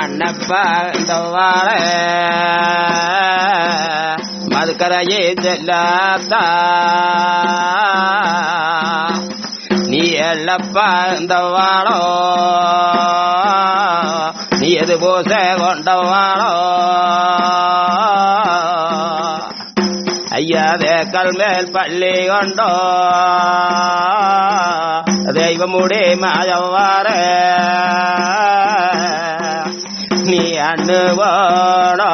அண்ணப்பா இந்த வாழ மதுக்கரையே செல்லாத்தா நீ எல்லப்பா இந்த வாழோ நீ எது பூச கொண்ட வாழோ ஐயாதே கல்மேல் பள்ளி கொண்டோ தெய்வமுடி மாயவார நீ அண்ணு போனோ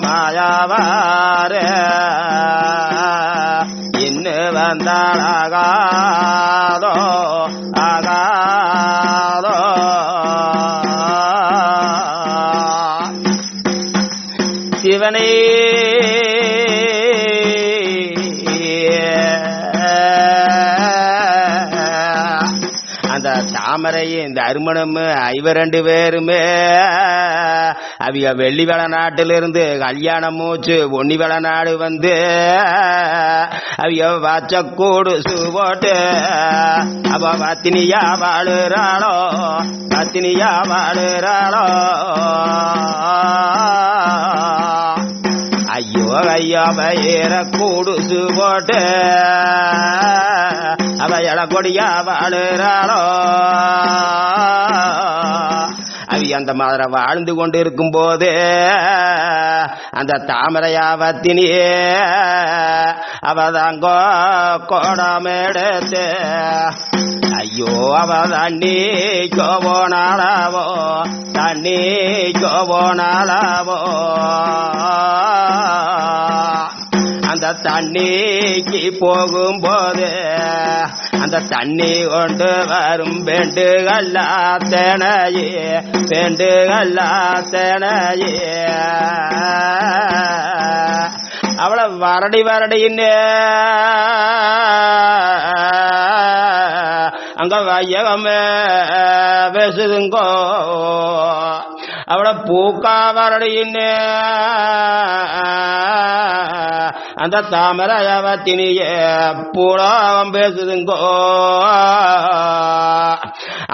மாயவார இன்னு வந்தாளாகாதோ ஆகாதோ சிவனே அந்த தாமரையும் இந்த அருமணம் ஐவர் 2 பேருமே அவிய வெள்ளி வெளிநாட்டிலிருந்து கல்யாணம் மூச்சு பொன்னி வெளிநாடு வந்து அவிய வாச்சக்கூடு போட்டு அவ பத்தினியா வாழுறாளோ பத்தினியா வாழுறாளோ ஐயோ ஐயா பயிர கூடுசு போட்டு அவ எழக்கொடியா வாழுறாளோ அவி அந்த மாதிரி வாழ்ந்து கொண்டு இருக்கும் போது அந்த தாமரையாவத்தினியே அவதாங்கோ கோடமெடுத்து ஐயோ அவ தண்ணி கோவோனாளாவோ தண்ணி கோவோனாளாவோ அந்த தண்ணிக்கு போகும்போது அந்த தண்ணி கொண்டு வரும் பெண்டுகள்லாத்தனையே பெண்டுகள்லாத்தனையே அவளை வரடி வரடின்னு அங்க வையகமே பேசுதுங்கோ அவளை பூக்கா வரடின்னு அந்த தாமரையவத்தினிய பூலாவம் பேசுதுங்கோ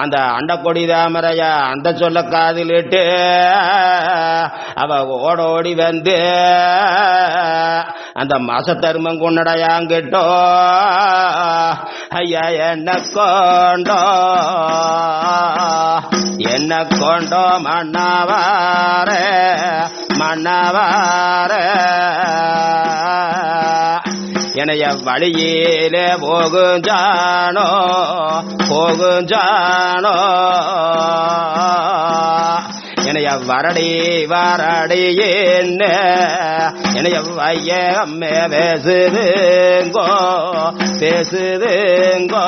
அந்த அண்டக்கொடி தாமரையா அந்த சொல்ல காதிலிட்டு அவ ஓடோடி வந்து அந்த மாசத்தருமம் கொண்டடையாங்கிட்டோ ஐயா என்ன கொண்டோ மன்னவார மன்னவார எனைய வழியிலே போகுஞ்சானோ போகுஞ்சானோ எனைய வரடி வரடி என்ன எனைய வையம்மே பேசுதுங்கோ பேசுதுங்கோ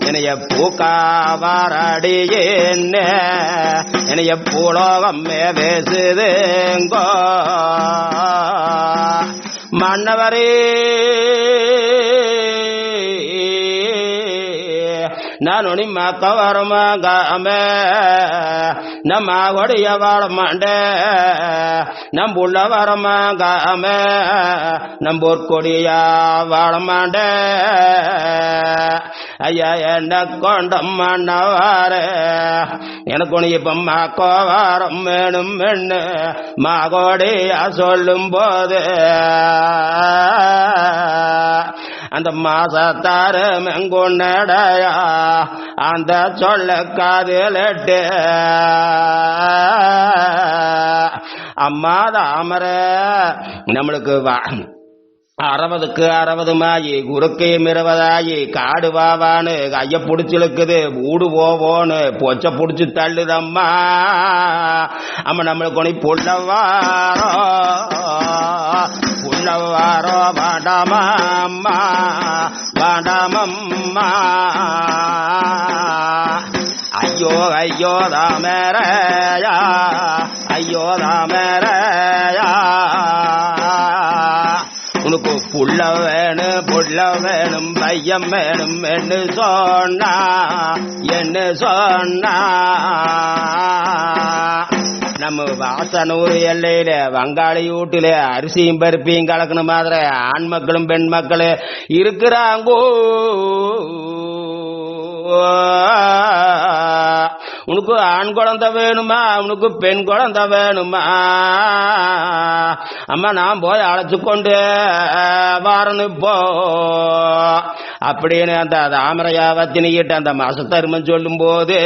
எனைய பூக்கா வரடி என்ன எனைய பூலோகம்மே பேசுதுங்கோ மன்னவரே ನಾನು ನಿಮ್ಮ ಕವರ ಮಗಮೆ ನಮ್ಮ ಒಡೆಯ ಬಾಳ ಮಂಡೆ ನಂಬುಳ್ಳವರ ಮಗಮೆ ನಂಬೂರ್ ಕೊಡಿಯ ಬಾಳ ಮಂಡೆ ஐயா என்ன கொண்டம்மன்னவாரே எனக்கு இப்ப கோவாரம் வேணும் என்ன மாகோடியா சொல்லும் போது அந்த மாசத்தாரு மெங்குன்னடையா அந்த சொல்ல காதிலிட்டு அம்மா தாமர நம்மளுக்கு 60க்கு 60 மாயி குறுக்கே 20 காடு வாவான்னு கைய புடிச்சிழுக்குது ஊடு போவோன்னு பொச்ச புடிச்சு தள்ளுதம்மா அம்மா நம்மளுக்கு ஒண்ணு புள்ளவாரோ புள்ளவாரோ வாடாமம்மா வாடாமம்மா ஐயோ ஐயோ தாமரையா ஐயோ தாமரையா உனக்கு புள்ள வேணும் பையம் வேணும் என்று சொன்னா நம்ம வாசனூர் எல்லையில வங்காளி வீட்டுல அரிசியும் பருப்பியும் கலக்கண மாதிரி ஆண் மக்களும் பெண் மக்களும் இருக்கிறாங்கோ உனக்கு ஆண் குழந்தை வேணுமா, உனக்கு பெண் குழந்தை வேணுமா? அம்மா நான் போய் அழைச்சு கொண்டு வாரனு போ அப்படின்னு அந்த தாமரையாவத்தினிக்கிட்ட அந்த மாசத்தருமன் சொல்லும் போது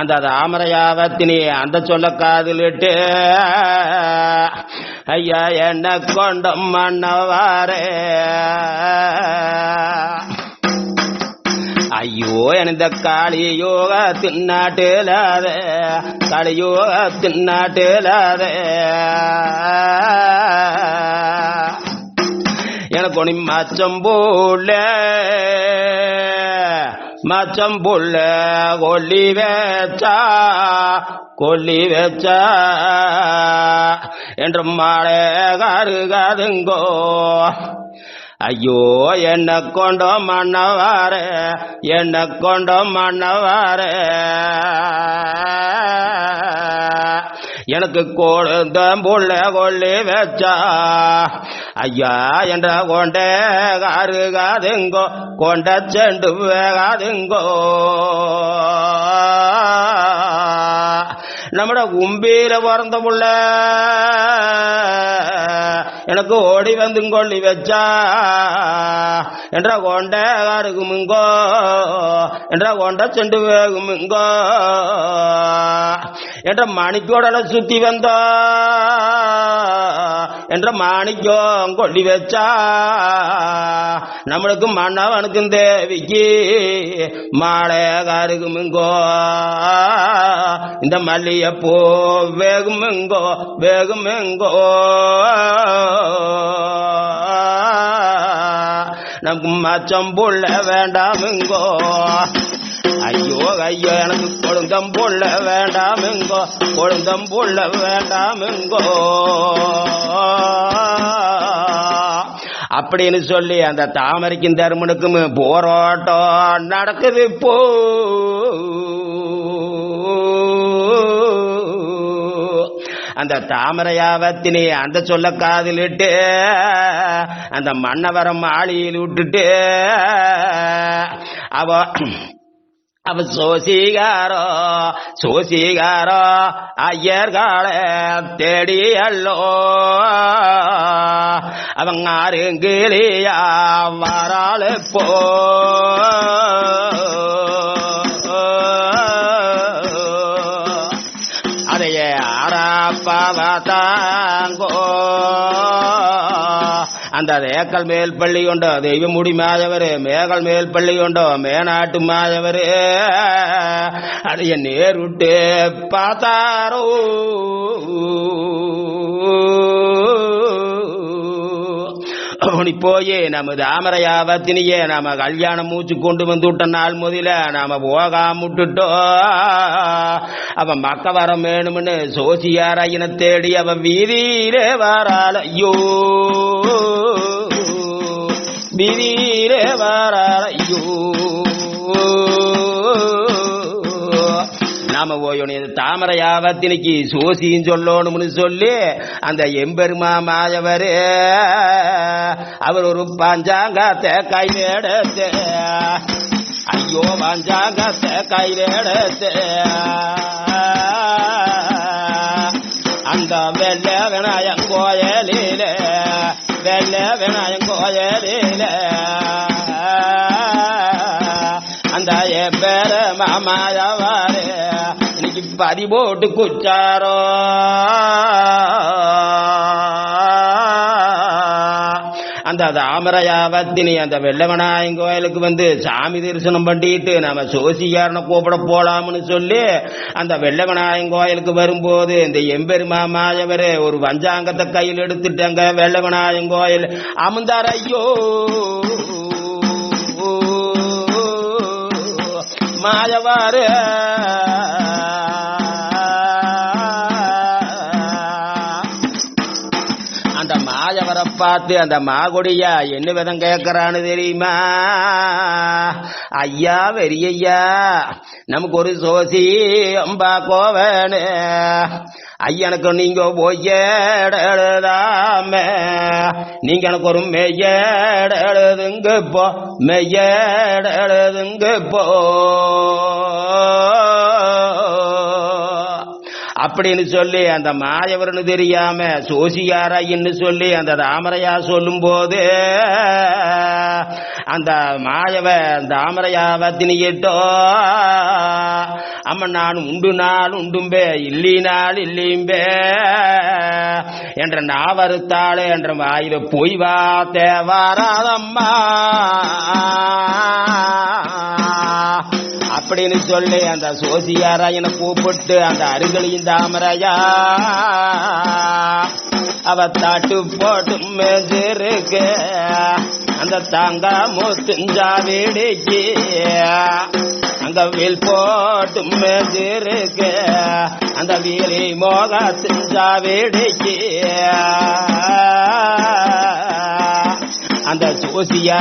அந்த தாமரையாவத்தினி அந்த சொல்ல காதலிட்டு ஐயா என்ன கொண்டம் மன்னவாரே, ஐயோ இந்த காளியோக தின்னாட்டுலாத, காளியோக தின்னாட்டுலாத எனக்கு ஒனி மச்சம்புள்ள மச்சம்புள்ள கொல்லி வச்சா கொல்லி வச்சா என்று மாலை கருகாதுங்கோ. ஐயோ என்ன கொண்டோ மன்னவார, என்ன கொண்டோ மன்னவார, எனக்கு கொழுந்தம்புள்ள கொல்லி வச்சா ஐயா என்ற கொண்டே கருகாதுங்கோ, கொண்ட செண்டு வேகாதுங்கோ. நம்மட கும்பியில பிறந்த புள்ள எனக்கு ஓடி வந்து கொள்ளி வச்சா என்ற கொண்ட கருகுமுங்கோ, என்ற கொண்ட செண்டு வேகுமுங்கோ, என்ற மணிக்கோடல சுத்தி வந்தோ என்ற மாணிக்கம் கொள்ளி வச்சா நம்மளுக்கு மன்னவனுக்கும் தேவிக்கு மாலை கருகுமுங்கோ. இந்த மல்லியப்பூ வேகுமுங்கோ வேகுமுங்கோ, நமக்கு மச்சம்புள்ள வேண்டாமுங்கோ. ஐயோ ஐயோ எனக்கு கொழுந்தம்புள்ள வேண்டாமுங்கோ, கொழுந்தம்புள்ள வேண்டாமுங்கோ அப்படின்னு சொல்லி அந்த தாமரைக்கும் தருமனுக்கும் போராட்டம் நடக்குது. போ அந்த தாமரையாவத்தினி அந்த சொல்ல காதலிட்டு அந்த மன்னவரம் ஆளியில் விட்டுட்டு அவ சோசிகாரோ சோசிகாரோ ஐயர்கால தேடி அல்லோ அவங்க ஆறுங்கிலியா வராளு போ அதையே ஆராப்பாவதாங்கோ. அந்த ஏக்கல் மேல் பள்ளி கொண்டோ தெய்வமுடி மாதவரு, மேகல் மேல் பள்ளி கொண்டோ மேநாட்டு மாதவரு அதைய நேருட்டு பார்த்தாரோ. அப்படி போய் நம்ம தாமரையாவத்தினியே நாம கல்யாணம் மூச்சு கொண்டு வந்து விட்ட நாள் முதல நாம போகாம விட்டுட்டோம். அவன் மக்க வரம் வேணும்னு சோசியாரையின தேடி அவன் வீதியிலே வராள். ஐயோ வீதியிலே வராள். ஐயோ நாம போய் தாமரையாவத்தினிக்கு சோசியும் சொல்லணும்னு சொல்லி அந்த எம்பெருமா மாயவரு அவர் ஒரு பஞ்சாங்கத்தை கையிலெடுத்து, ஐயோ பஞ்சாங்கத்தை கையிலெடுத்து அந்த வெள்ள விநாயகம் கோயிலில வெள்ள விநாயகம் கோயிலில அந்த எம்பெருமா மாயவரு இன்னைக்கு பறி போட்டு குச்சாரோ. அந்த தாமரையாவத்தினி அந்த வெள்ளவனாயன் கோயிலுக்கு வந்து சாமி தரிசனம் பண்ணிட்டு நம்ம சோசியாரனை கூப்பிட போலாம்னு சொல்லி அந்த வெள்ளவனாயன் கோயிலுக்கு வரும்போது இந்த எம்பெருமா மாயவரு ஒரு பஞ்சாங்கத்தை கையில் எடுத்துட்டாங்க. வெள்ளவனாயன் கோயில் அமுந்தார். ஐயோ மாயவாரு அந்த மாயவரை பார்த்து அந்த மாகொடியா என்ன விதம் கேட்கறான்னு தெரியுமா? ஐயா வெறியா நமக்கு ஒரு சோசி அம்பா கோவனு ஐயனுக்கு நீங்க பொய்யேடாம நீங்க எனக்கு ஒரு மெய்யேடுங்க இப்போ மெய்யடதுங்க போ அப்படின்னு சொல்லி அந்த மாயவர்னு தெரியாம சோசியாராயின்னு சொல்லி அந்த தாமரையா சொல்லும் போது அந்த மாயவ தாமரையாவ திணிக்கிட்டோ அம்மன் நான் உண்டு நாள் உண்டும்பே இல்லி நாள் இல்லிம்பே என்ற நாவறுத்தாளே என்ற வாயில பொய் வார்த்தை வராதம்மா அப்படின்னு சொல்லி அந்த சோசியாராயனை கூப்பிட்டு அந்த அருகளையும் தாமரையா அவ தாட்டு போட்டும் மேஜிருக்கு அந்த தாங்க முத்துஞ்சா வேடிக்கு அங்க வீல் போட்டும் மேஜிருக்கு அந்த வீலி மோக திஞ்சா வேடிக்கு அந்த சோசியா